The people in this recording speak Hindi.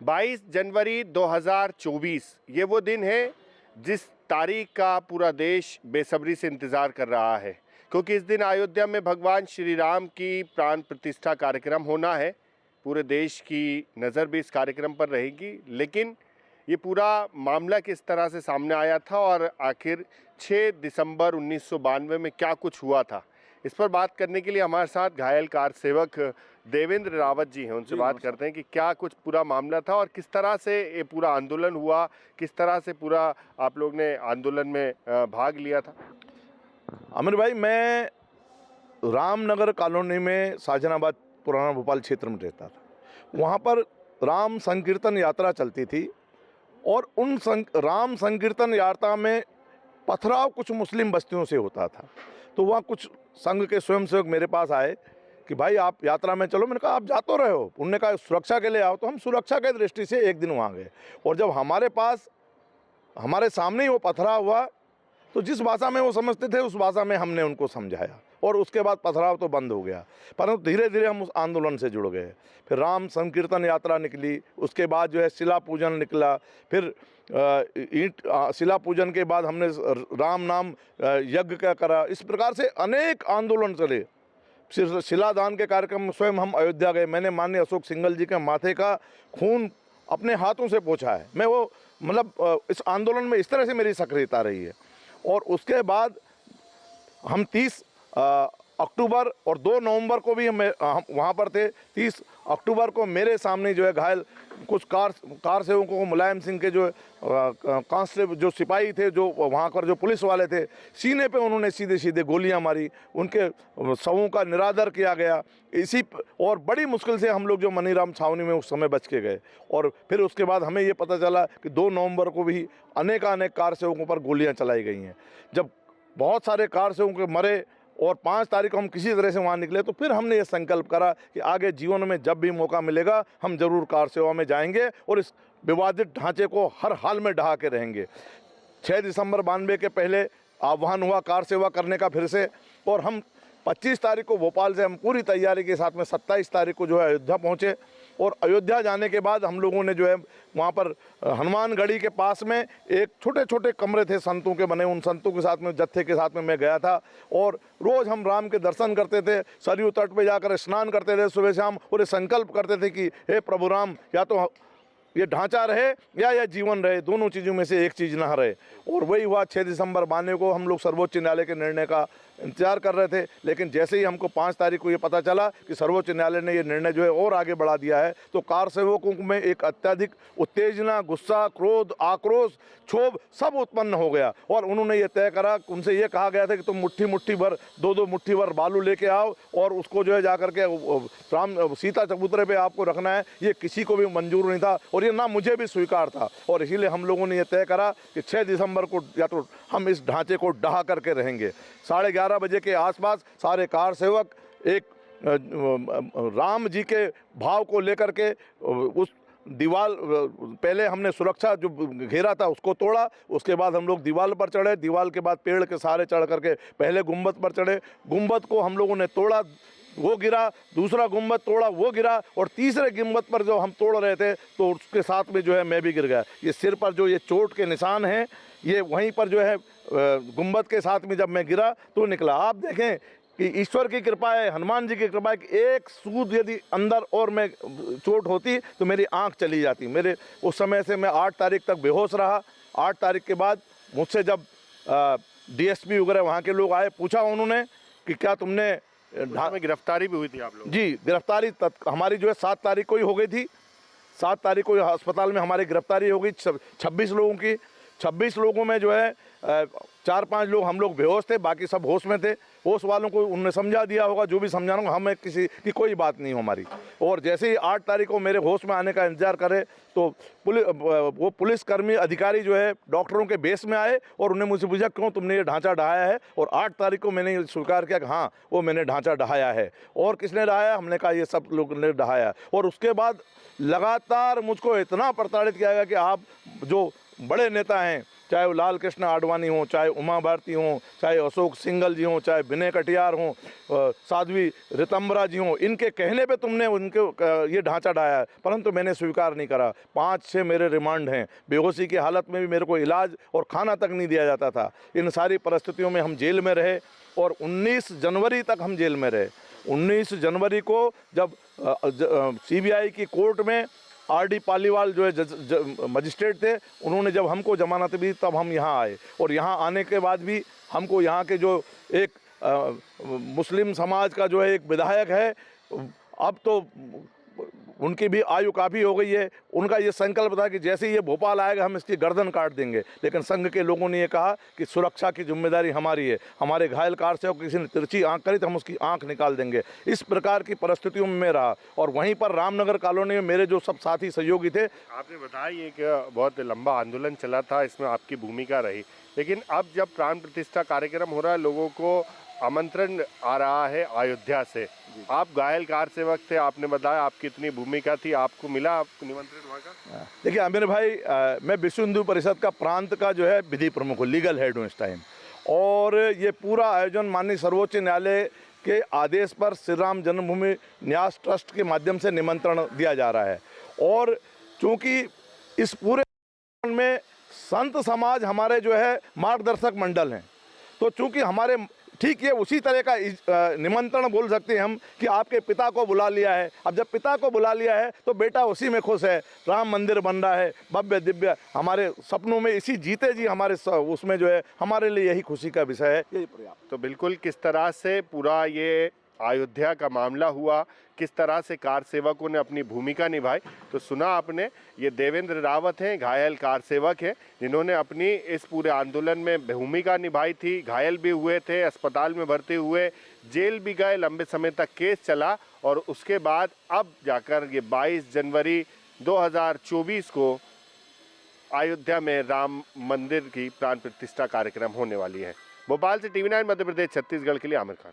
22 जनवरी 2024 ये वो दिन है जिस तारीख का पूरा देश बेसब्री से इंतज़ार कर रहा है, क्योंकि इस दिन अयोध्या में भगवान श्री राम की प्राण प्रतिष्ठा कार्यक्रम होना है। पूरे देश की नज़र भी इस कार्यक्रम पर रहेगी, लेकिन ये पूरा मामला किस तरह से सामने आया था और आखिर 6 दिसंबर 1992 में क्या कुछ हुआ था, इस पर बात करने के लिए हमारे साथ घायल कार सेवक देवेंद्र रावत जी हैं। उनसे बात करते हैं कि क्या कुछ पूरा मामला था और किस तरह से ये पूरा आंदोलन हुआ, किस तरह से पूरा आप लोग ने आंदोलन में भाग लिया था। अमीर भाई, मैं रामनगर कॉलोनी में साजनाबाद पुराना भोपाल क्षेत्र में रहता था। वहाँ पर राम संकीर्तन यात्रा चलती थी और उन राम संकीर्तन यात्रा में पथराव कुछ मुस्लिम बस्तियों से होता था। तो वहाँ कुछ संघ के स्वयंसेवक मेरे पास आए कि भाई आप यात्रा में चलो। मैंने कहा आप जा तो रहे हो, उन्होंने कहा सुरक्षा के लिए आओ। तो हम सुरक्षा की दृष्टि से एक दिन वहाँ गए और जब हमारे सामने ही वो पथराव हुआ तो जिस भाषा में वो समझते थे उस भाषा में हमने उनको समझाया और उसके बाद पथराव तो बंद हो गया। परंतु धीरे धीरे हम उस आंदोलन से जुड़ गए। फिर राम संकीर्तन यात्रा निकली, उसके बाद जो है शिला पूजन निकला। फिर शिला पूजन के बाद हमने राम नाम यज्ञ का करा। इस प्रकार से अनेक आंदोलन चले। शिलादान के कार्यक्रम में स्वयं हम अयोध्या गए। मैंने माननीय अशोक सिंघल जी के माथे का खून अपने हाथों से पोंछा है। मैं वो इस आंदोलन में इस तरह से मेरी सक्रियता रही है। और उसके बाद हम 30 अक्टूबर और 2 नवंबर को भी हम वहाँ पर थे। 30 अक्टूबर को मेरे सामने जो है घायल कुछ कार सेवकों को, मुलायम सिंह के जो कांस्टेबल जो सिपाही थे, जो वहाँ पर जो पुलिस वाले थे, सीने पे उन्होंने सीधे सीधे गोलियां मारी। उनके शवों का निरादर किया गया। और बड़ी मुश्किल से हम लोग जो मनीराम छावनी में उस समय बच के गए। और फिर उसके बाद हमें ये पता चला कि 2 नवंबर को भी अनेक कार सेवकों पर गोलियाँ चलाई गई हैं। जब बहुत सारे कार सेवक मरे और 5 तारीख को हम किसी तरह से वहाँ निकले, तो फिर हमने ये संकल्प करा कि आगे जीवन में जब भी मौका मिलेगा हम ज़रूर कार सेवा में जाएंगे और इस विवादित ढांचे को हर हाल में ढहा के रहेंगे। 6 दिसंबर 92 के पहले आह्वान हुआ कार सेवा करने का फिर से, और हम 25 तारीख को भोपाल से हम पूरी तैयारी के साथ में 27 तारीख को जो है अयोध्या पहुँचे। और अयोध्या जाने के बाद हम लोगों ने जो है वहाँ पर हनुमानगढ़ी के पास में एक छोटे छोटे कमरे थे संतों के बने, उन संतों के साथ में, जत्थे के साथ में मैं गया था। और रोज़ हम राम के दर्शन करते थे, सरयू तट पे जाकर स्नान करते थे सुबह शाम, और ये संकल्प करते थे कि हे प्रभु राम, या तो ये ढांचा रहे या जीवन रहे, दोनों चीज़ों में से एक चीज़ ना रहे। और वही हुआ। 6 दिसंबर 92 को हम लोग सर्वोच्च न्यायालय के निर्णय का इंतजार कर रहे थे, लेकिन जैसे ही हमको 5 तारीख को ये पता चला कि सर्वोच्च न्यायालय ने ये निर्णय जो है और आगे बढ़ा दिया है, तो कार सेवकों में एक अत्यधिक उत्तेजना, गुस्सा, क्रोध, आक्रोश, क्षोभ सब उत्पन्न हो गया। और उन्होंने ये तय करा, उनसे ये कहा गया था कि तुम मुट्ठी भर 2-2 मुट्ठी भर बालू लेके आओ और उसको जो है जाकर के राम सीता चबूतरे पे आपको रखना है। ये किसी को भी मंजूर नहीं था और ये ना मुझे भी स्वीकार था। और इसीलिए हम लोगों ने ये तय करा कि 6 दिसंबर को या तो हम इस ढांचे को ढहा करके रहेंगे। 11:30 बजे के आसपास सारे कार सेवक एक राम जी के भाव को लेकर के उस दीवार, पहले हमने सुरक्षा जो घेरा था उसको तोड़ा, उसके बाद हम लोग दीवार पर चढ़े, दीवार के बाद पेड़ के सहारे चढ़ करके पहले गुंबद पर चढ़े। गुंबद को हम लोगों ने तोड़ा, वो गिरा, दूसरा गुंबद तोड़ा, वो गिरा, और तीसरे गुंबद पर जो हम तोड़ रहे थे तो उसके साथ में जो है मैं भी गिर गया। ये सिर पर जो ये चोट के निशान हैं, ये वहीं पर जो है गुंबद के साथ में जब मैं गिरा तो निकला। आप देखें कि ईश्वर की कृपा है, हनुमान जी की कृपा है कि एक सूद यदि अंदर और मैं चोट होती तो मेरी आंख चली जाती। मेरे उस समय से मैं 8 तारीख तक बेहोश रहा। 8 तारीख के बाद मुझसे जब डीएसपी वगैरह वहाँ के लोग आए, पूछा उन्होंने कि क्या तुमने में गिरफ्तारी भी हुई थी आप लोग? जी, गिरफ्तारी हमारी जो है 7 तारीख को ही हो गई थी। 7 तारीख को अस्पताल में हमारी गिरफ्तारी हो गई 26 लोगों की। 26 लोगों में जो है 4-5 लोग हम लोग बेहोश थे, बाकी सब होश में थे। होश वालों को उन्होंने समझा दिया होगा, जो भी समझाना होगा, हमें किसी की कोई बात नहीं हो हमारी। और जैसे ही 8 तारीख को मेरे होश में आने का इंतजार करे तो वो पुलिसकर्मी अधिकारी जो है डॉक्टरों के बेस में आए और उन्हें मुझसे पूछा क्यों तुमने ये ढांचा ढहाया है। और 8 तारीख को मैंने स्वीकार किया कि हाँ, वो मैंने ढांचा ढहाया है। और किसने ढहाया? हमने कहा ये सब लोग ने ढहाया। और उसके बाद लगातार मुझको इतना प्रताड़ित किया गया कि आप जो बड़े नेता हैं, चाहे वो लाल कृष्ण आडवाणी हों, चाहे उमा भारती हों, चाहे अशोक सिंघल जी हों, चाहे विनय कटियार हों, साध्वी ऋतंबरा जी हों, इनके कहने पे तुमने उनके ये ढांचा डाया है, परंतु मैंने स्वीकार नहीं करा। 5-6 मेरे रिमांड हैं, बेहोशी की हालत में भी मेरे को इलाज और खाना तक नहीं दिया जाता था। इन सारी परिस्थितियों में हम जेल में रहे और 19 जनवरी तक हम जेल में रहे। 19 जनवरी को जब CBI की कोर्ट में RD पालीवाल जो है मजिस्ट्रेट थे, उन्होंने जब हमको जमानत दी तब हम यहाँ आए। और यहाँ आने के बाद भी हमको यहाँ के जो एक मुस्लिम समाज का जो है एक विधायक है, अब तो उनकी भी आयु काफ़ी हो गई है, उनका ये संकल्प था कि जैसे ही ये भोपाल आएगा हम इसकी गर्दन काट देंगे। लेकिन संघ के लोगों ने ये कहा कि सुरक्षा की जिम्मेदारी हमारी है, हमारे घायल कार से किसी ने तिरछी आंख करी तो हम उसकी आंख निकाल देंगे। इस प्रकार की परिस्थितियों में मैं रहा। और वहीं पर रामनगर कॉलोनी में मेरे जो सब साथी सहयोगी थे, आपने बताया ये कि बहुत लंबा आंदोलन चला था, इसमें आपकी भूमिका रही, लेकिन अब जब प्राण प्रतिष्ठा कार्यक्रम हो रहा है, लोगों को आमंत्रण आ रहा है अयोध्या से, आप घायल कार सेवक थे, आपने बताया आपकी इतनी भूमिका थी, आपको मिला आपको निमंत्रण वहाँ का? देखिए आमिर भाई, मैं विश्व हिंदू परिषद का प्रांत का जो है विधि प्रमुख हूँ, लीगल हेड हूँ इस टाइम। और ये पूरा आयोजन माननीय सर्वोच्च न्यायालय के आदेश पर श्री राम जन्मभूमि न्यास ट्रस्ट के माध्यम से निमंत्रण दिया जा रहा है। और चूँकि इस पूरे में संत समाज हमारे जो है मार्गदर्शक मंडल हैं, तो चूँकि हमारे ठीक ये उसी तरह का निमंत्रण बोल सकते हैं हम कि आपके पिता को बुला लिया है। अब जब पिता को बुला लिया है तो बेटा उसी में खुश है, राम मंदिर बन रहा है भव्य दिव्य, हमारे सपनों में इसी जीते जी हमारे उसमें जो है हमारे लिए यही खुशी का विषय है, यही पर्याप्त। तो बिल्कुल किस तरह से पूरा ये अयोध्या का मामला हुआ, किस तरह से कार सेवकों ने अपनी भूमिका निभाई, तो सुना आपने। ये देवेंद्र रावत हैं, घायल कार सेवक हैं, जिन्होंने अपनी इस पूरे आंदोलन में भूमिका निभाई थी, घायल भी हुए थे, अस्पताल में भर्ती हुए, जेल भी गए, लंबे समय तक केस चला और उसके बाद अब जाकर ये 22 जनवरी 2024 को अयोध्या में राम मंदिर की प्राण प्रतिष्ठा कार्यक्रम होने वाली है। भोपाल से TV9 मध्य प्रदेश छत्तीसगढ़ के लिए आमिर खान।